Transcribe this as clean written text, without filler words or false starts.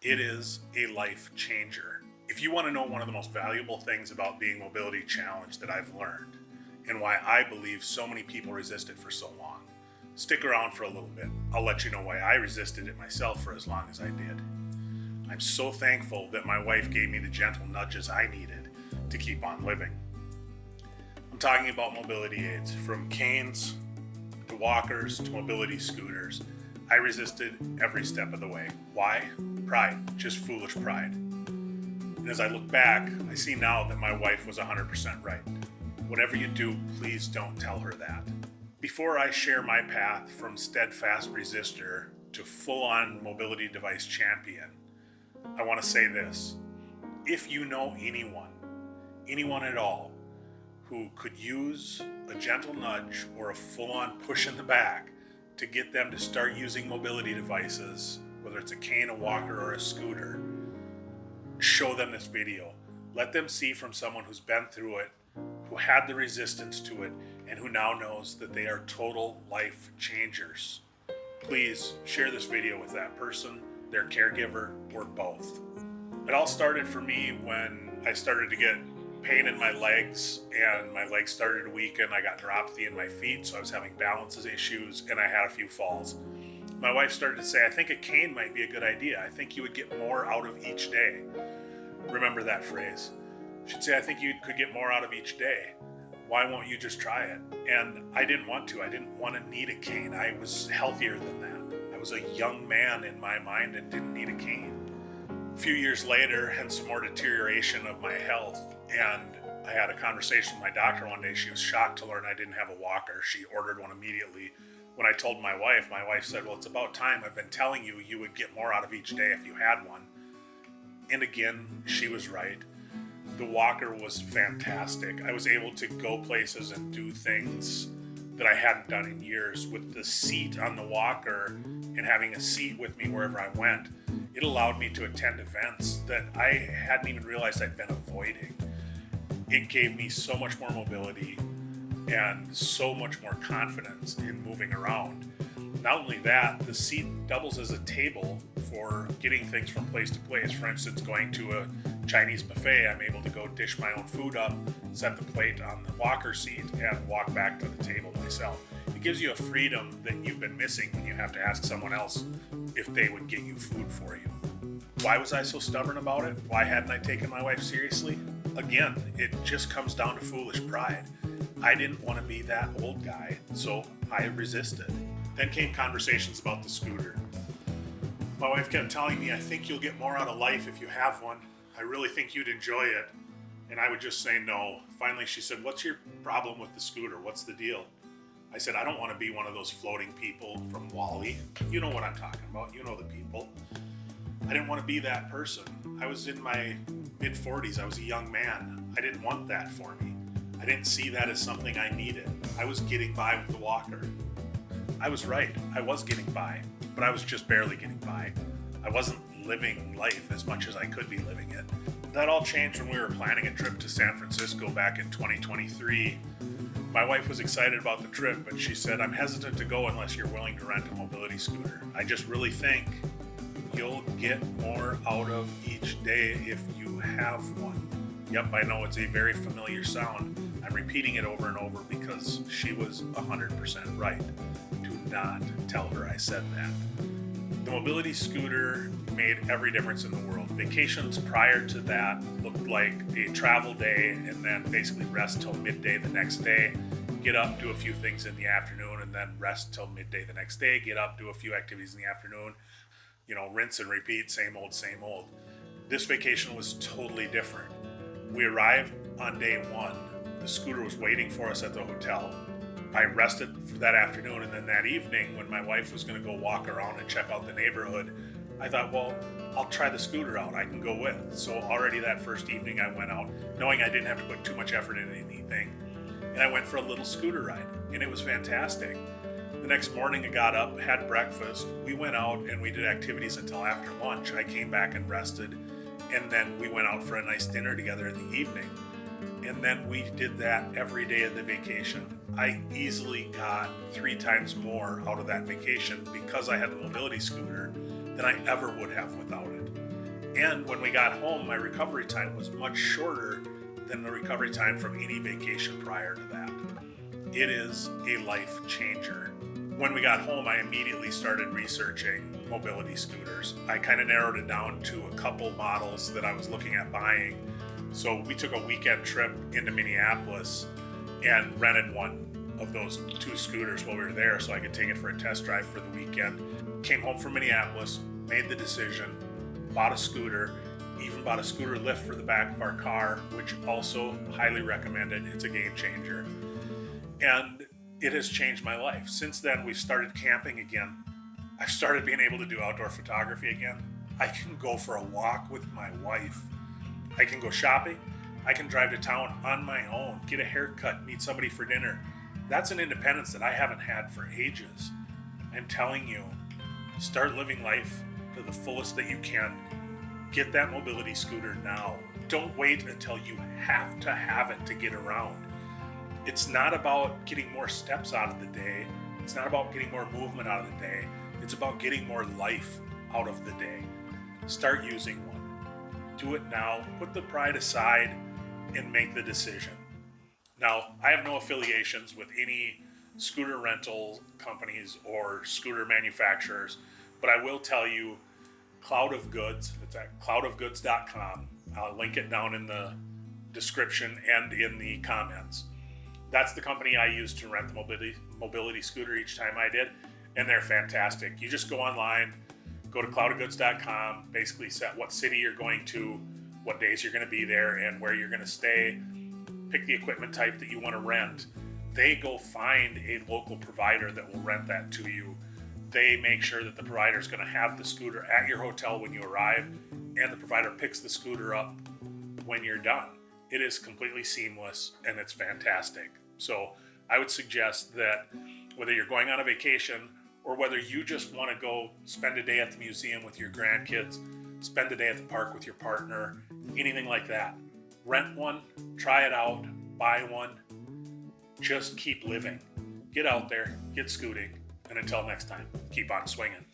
It is a life changer. If you want to know one of the most valuable things about being mobility challenged that I've learned, and why I believe so many people resist it for so long, stick around for a little bit. I'll let you know why I resisted it myself for as long as I did. I'm so thankful that my wife gave me the gentle nudges I needed to keep on living. I'm talking about mobility aids, from canes to walkers to mobility scooters. I resisted every step of the way. Why? Pride, just foolish pride. And as I look back, I see now that my wife was 100% right. Whatever you do, please don't tell her that. Before I share my path from steadfast resistor to full-on mobility device champion, I want to say this. If you know anyone at all, who could use a gentle nudge or a full-on push in the back to get them to start using mobility devices, whether it's a cane, a walker, or a scooter, show them this video. Let them see from someone who's been through it, who had the resistance to it, and who now knows that they are total life changers. Please share this video with that person, their caregiver, or both. It all started for me when I started to get pain in my legs, and my legs started to weaken. I got neuropathy in my feet, so I was having balance issues, and I had a few falls. My wife started to say, I think a cane might be a good idea. I think you would get more out of each day. Remember that phrase. She'd say, I think you could get more out of each day. Why won't you just try it? And I didn't want to. I didn't want to need a cane. I was healthier than that. I was a young man in my mind and didn't need a cane. A few years later, had some more deterioration of my health, and I had a conversation with my doctor one day. She was shocked to learn I didn't have a walker. She ordered one immediately. When I told my wife said, well, it's about time. I've been telling you you would get more out of each day if you had one. And again, she was right. The walker was fantastic. I was able to go places and do things that I hadn't done in years. With the seat on the walker and having a seat with me wherever I went, it allowed me to attend events that I hadn't even realized I'd been avoiding. It gave me so much more mobility and so much more confidence in moving around. Not only that, the seat doubles as a table for getting things from place to place. For instance, going to a Chinese buffet, I'm able to go dish my own food up, set the plate on the walker seat, and walk back to the table myself. It gives you a freedom that you've been missing when you have to ask someone else if they would get you food for you. Why was I so stubborn about it? Why hadn't I taken my wife seriously? Again, it just comes down to foolish pride. I didn't want to be that old guy, so I resisted. Then came conversations about the scooter. My wife kept telling me, I think you'll get more out of life if you have one. I really think you'd enjoy it. And I would just say no. Finally, she said, what's your problem with the scooter? What's the deal? I said, I don't want to be one of those floating people from WALL-E. You know what I'm talking about. You know the people. I didn't want to be that person. I was in my mid-40s. I was a young man. I didn't want that for me. I didn't see that as something I needed. I was getting by with the walker. I was right. I was getting by, but I was just barely getting by. I wasn't living life as much as I could be living it. That all changed when we were planning a trip to San Francisco back in 2023. My wife was excited about the trip, but she said, I'm hesitant to go unless you're willing to rent a mobility scooter. I just really think you'll get more out of each day if you have one. Yep, I know it's a very familiar sound. I'm repeating it over and over because she was 100% right. Do not tell her I said that. The mobility scooter made every difference in the world. Vacations prior to that looked like a travel day and then basically rest till midday the next day, get up, do a few things in the afternoon, and then rest till midday the next day, get up, do a few activities in the afternoon, rinse and repeat, same old, same old. This vacation was totally different. We arrived on day one. The scooter was waiting for us at the hotel. I rested for that afternoon, and then that evening when my wife was going to go walk around and check out the neighborhood, I thought, well, I'll try the scooter out. I can go with. So already that first evening I went out knowing I didn't have to put too much effort into anything, and I went for a little scooter ride, and it was fantastic. The next morning I got up, had breakfast, we went out and we did activities until after lunch. I came back and rested, and then we went out for a nice dinner together in the evening. And then we did that every day of the vacation. I easily got 3 times more out of that vacation because I had the mobility scooter than I ever would have without it. And when we got home, my recovery time was much shorter than the recovery time from any vacation prior to that. It is a life changer. When we got home, I immediately started researching mobility scooters. I kind of narrowed it down to a couple models that I was looking at buying. So we took a weekend trip into Minneapolis and rented one of those two scooters while we were there so I could take it for a test drive for the weekend. Came home from Minneapolis, made the decision, bought a scooter, even bought a scooter lift for the back of our car, which also highly recommended. It's a game changer. And it has changed my life. Since then, we've started camping again. I've started being able to do outdoor photography again. I can go for a walk with my wife. I can go shopping. I can drive to town on my own, get a haircut, meet somebody for dinner. That's an independence that I haven't had for ages. I'm telling you, start living life to the fullest that you can. Get that mobility scooter now. Don't wait until you have to have it to get around. It's not about getting more steps out of the day. It's not about getting more movement out of the day. It's about getting more life out of the day. Start using one. Do it now. Put the pride aside and make the decision. Now, I have no affiliations with any scooter rental companies or scooter manufacturers, but I will tell you Cloud of Goods. It's at cloudofgoods.com. I'll link it down in the description and in the comments. That's the company I used to rent the mobility scooter each time I did, and they're fantastic. You just go online, go to cloudofgoods.com, basically set what city you're going to, what days you're going to be there, and where you're going to stay. Pick the equipment type that you want to rent. They go find a local provider that will rent that to you. They make sure that the provider is going to have the scooter at your hotel when you arrive, and the provider picks the scooter up when you're done. It is completely seamless and it's fantastic. So I would suggest that whether you're going on a vacation or whether you just want to go spend a day at the museum with your grandkids, spend a day at the park with your partner, anything like that, rent one, try it out, buy one, just keep living. Get out there, get scooting, and until next time, keep on swinging.